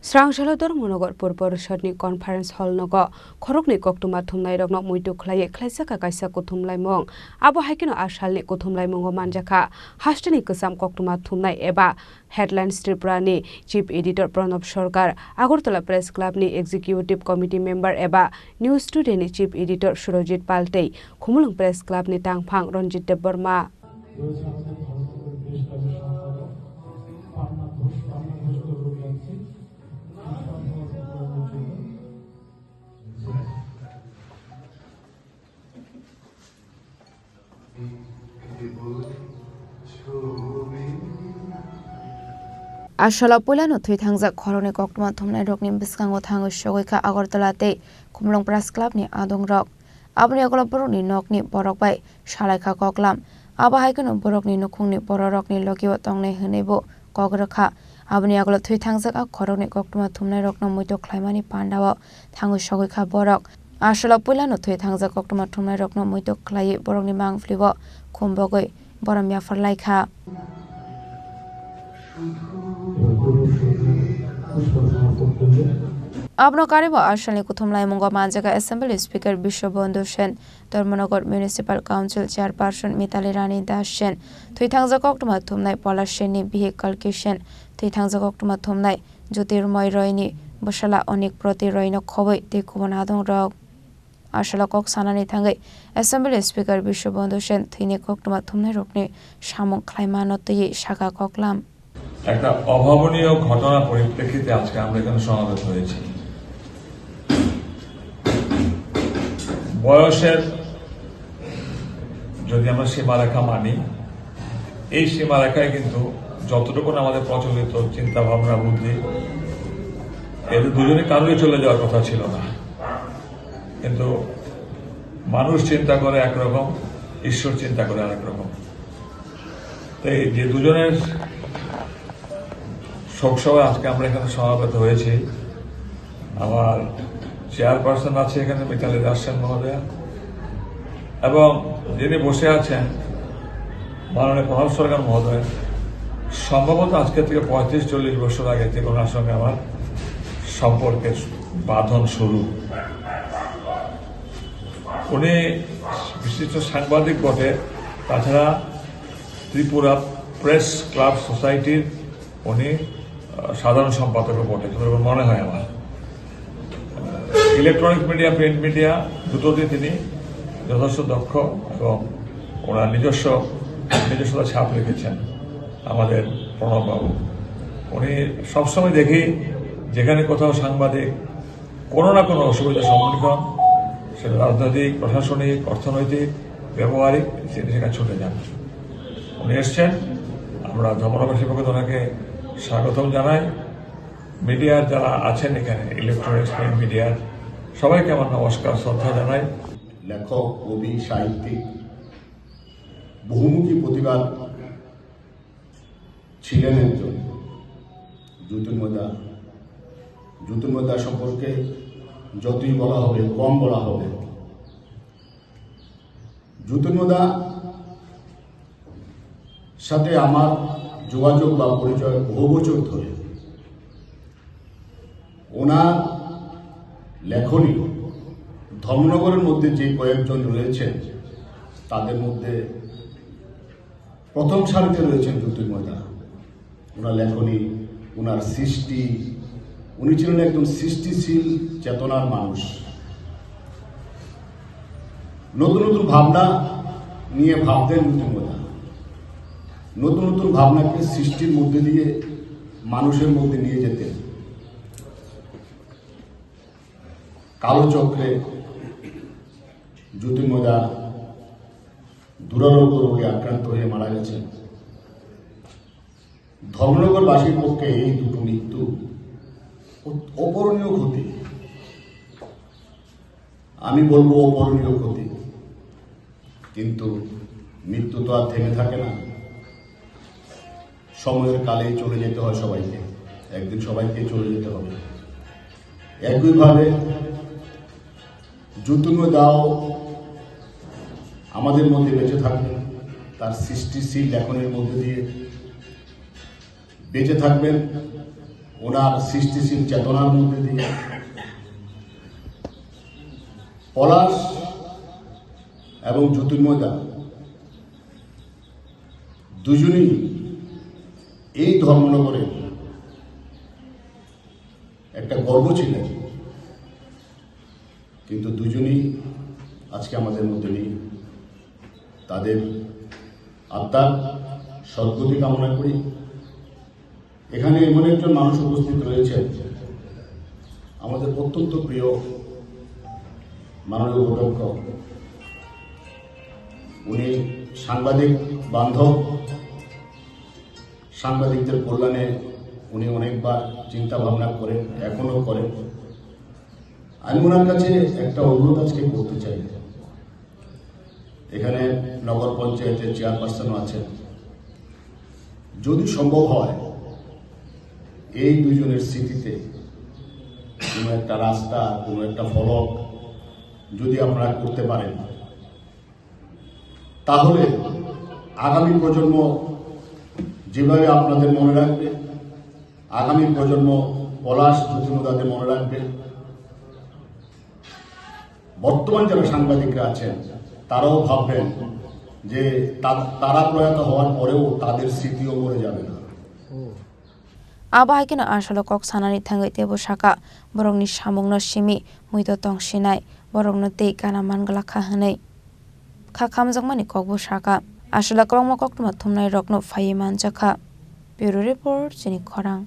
Srangsalador Monogot Purpurshadni Conference Hall Nogo Khorokni Koktuma Thumnai Rokno Muitu Khlai Khlaisaka Kaisa Kuthumlai Mong Abo Haikino Ashalni Kuthumlai Mongo Manjaka Hashtani Kusam Koktuma Thumnai Eba Headlines Triprani Chief Editor Pranab Sarkar Agartala Press Club ni Executive Committee Member Eba News Today ni Chief Editor Surojit Paltei Khumulung Press Club ni Tangphang Ranjit Deborma Ashala Pulano Thui Thangza Khorone Koktuma Thumnai Rokni Biskango Thango Shogoika Agartalate Khumlong Press Club ni Adong Rok Abni Agola Borokni Nokni Borok Bai Shalaika Koklam Aba Haikano Borokni Nokungni Borokni Lokiwa Tongne Hunebo Kograka Abni Agola Thui Thangza Khorone Koktuma Thumnai Rokno Muito Klaimani Pandawa Thango Shogoika Borok Ashala Pulano Thui Thangza Koktuma Thumnai Rokno Muito Klai Borokni Mangfliwo Khumbogoi Boramya Farlaika Abno Karibo Ashalni Kuthumlai Mongo Manjaka Assembly Speaker Bishop Bondhu Sen Dharmanagar Municipal Council Chairperson Mitali Rani Das Sen Thui Thangza Koktuma Thumnai Pola Seni Bihe Kalki Sen Thui Thangza Koktuma Thumnai Jyotirmoy Royni Boshala Onik Proti Royno Khoboi Te Kubonadong Rok Ashala Kok Sanani Thangai Assembly Speaker Bishop Bondhu Sen Thini Koktuma Thumnai Rokni Shamong Khlaimanotyi Shaka Koklam একটা অভাবনীয় ঘটনা পরিপ্রেক্ষিতে আজকে আমরা এখানে সমাবেত হয়েছি বয়সের যদি আমরা সীমারেখা মানি এই সীমারেখায় কিন্তু যতটুকু আমাদের প্রচলিত চিন্তা ভাবনা বুদ্ধি এদের দুজনে কারোরই চলে যাওয়ার কথা ছিল না কিন্তু মানুষ চিন্তা করে একরকম ঈশ্বর চিন্তা করে আরেক রকম তাই যে দুজনের শোকসভা আজকে আমরা এখানে সমাবেত হয়েছি আমার চেয়ারপারসন আছে এখানে মিতালি দাস সেন মহোদয়া এবং যিনি বসে আছেন মাননীয় প্রণব সরকার মহোদয় সম্ভবত আজকে থেকে 35-40 বছর আগে থেকে ওনার সঙ্গে আমার সম্পর্কের বাঁধন শুরু উনি বিশিষ্ট সাংবাদিক বটে তাছাড়া ত্রিপুরা প্রেস ক্লাব সোসাইটির উনি সাধারণ সম্পাদকও বটে মনে হয় আমার ইলেকট্রনিক মিডিয়া প্রিন্ট মিডিয়া দুটোতে তিনি যথেষ্ট দক্ষ এবং ওনার নিজস্বতা ছাপ রেখেছেন আমাদের প্রণববাবু উনি সবসময় দেখি যেখানে কোথাও সাংবাদিক কোনো না কোনো অসুবিধার সম্মুখীন হন সেটা রাজনৈতিক প্রশাসনিক অর্থনৈতিক ব্যবহারিক তিনি সেখানে ছুটে যান উনি এসছেন আমরা ধর্মবাসীর পক্ষে ওনাকে স্বাগতম জানাই মিডিয়ার যারা আছেন এখানে ইলেকট্রনিক্স প্রিন্ট মিডিয়ার সবাইকে আমার নমস্কার শ্রদ্ধা জানাই লেখক কবি সাহিত্যিক বহুমুখী প্রতিভা ছিলেন একজন জ্যোতির্ময়দা সম্পর্কে যতই বলা হবে কম বলা হবে জ্যোতির্ময়দা সাথে আমার যোগাযোগ বা পরিচয় বহু বছর ধরে ওনার লেখনী ধর্মনগরের মধ্যে যে কয়েকজন রয়েছেন তাদের মধ্যে প্রথম সারিতে রয়েছেন জ্যোতির্ময়দা ওনার লেখনী ওনার সৃষ্টি উনি ছিলেন একজন সৃষ্টিশীল চেতনার মানুষ নতুন নতুন ভাবনা নিয়ে ভাবতেন জ্যোতির্ময়দা নতুন নতুন ভাবনাকে সৃষ্টির মধ্যে দিয়ে মানুষের মধ্যে নিয়ে যেতেন কালো চক্রে জ্যোতির্ময়দা দুরারোগ্য রোগে আক্রান্ত হয়ে মারা গেছেন ধর্মনগরবাসীর পক্ষে এই দুটো মৃত্যু অপূরণীয় ক্ষতি আমি বলবো অপূরণীয় ক্ষতি কিন্তু মৃত্যু তো আর থেমে থাকে না সময়ের কালেই চলে যেতে হয় সবাইকে একদিন সবাইকে চলে যেতে হবে একইভাবে জ্যোতির্ময়দাও আমাদের মধ্যে বেঁচে থাকবেন তার সৃষ্টিশীল লেখনের মধ্যে দিয়ে বেঁচে থাকবেন ওনার সৃষ্টিশীল চেতনার মধ্যে দিয়ে পলাশ এবং জ্যোতির্ময় দা দুজনই এই ধর্মনগরে একটা গর্ব ছিলেন, কিন্তু দুজনই আজকে আমাদের মধ্যে নেই। তাদের আত্মার সদ্গতি কামনা করি। এখানে এমন একজন মানুষ উপস্থিত রয়েছেন, আমাদের অত্যন্ত প্রিয় মাননীয় অধ্যক্ষ। উনি সাংবাদিক বান্ধব, সাংবাদিকদের কল্যাণে উনি অনেকবার চিন্তা ভাবনা করেন, এখনো করেন। আমি ওনার কাছে একটা অনুরোধ আজকে করতে চাই। এখানে নগর পঞ্চায়েতের চেয়ারপারসনও আছেন, যদি সম্ভব হয় এই দুজনের স্মৃতিতে কোনো একটা রাস্তা, কোনো একটা ফলক যদি আপনারা করতে পারেন, তাহলে আগামী প্রজন্ম যেভাবে আপনাদের মনে রাখবে, আগামী প্রজন্ম পলাশ জ্যোতির্ময়দের মনে রাখবে। বর্তমান যারা সাংবাদিকরা আছেন তারাও ভাববেন যে তারা প্রয়াত হওয়ার পরেও তাদের স্মৃতিও মরে যাবে না। আবাহাইকেন আসলে কক সানানি থাঙ্গै তেবো সাকা বরংনি সামংনো সিমি মুইতো তংसिनाय বরংনো दै गाना मानगला खाहनै खामजांमानि ककबो साका আসলে ক্রম কক্টমা থুমনাই রকনো ফাইয়ে মানজাখা। ব্যুরো রিপোর্ট চিনি খরাং।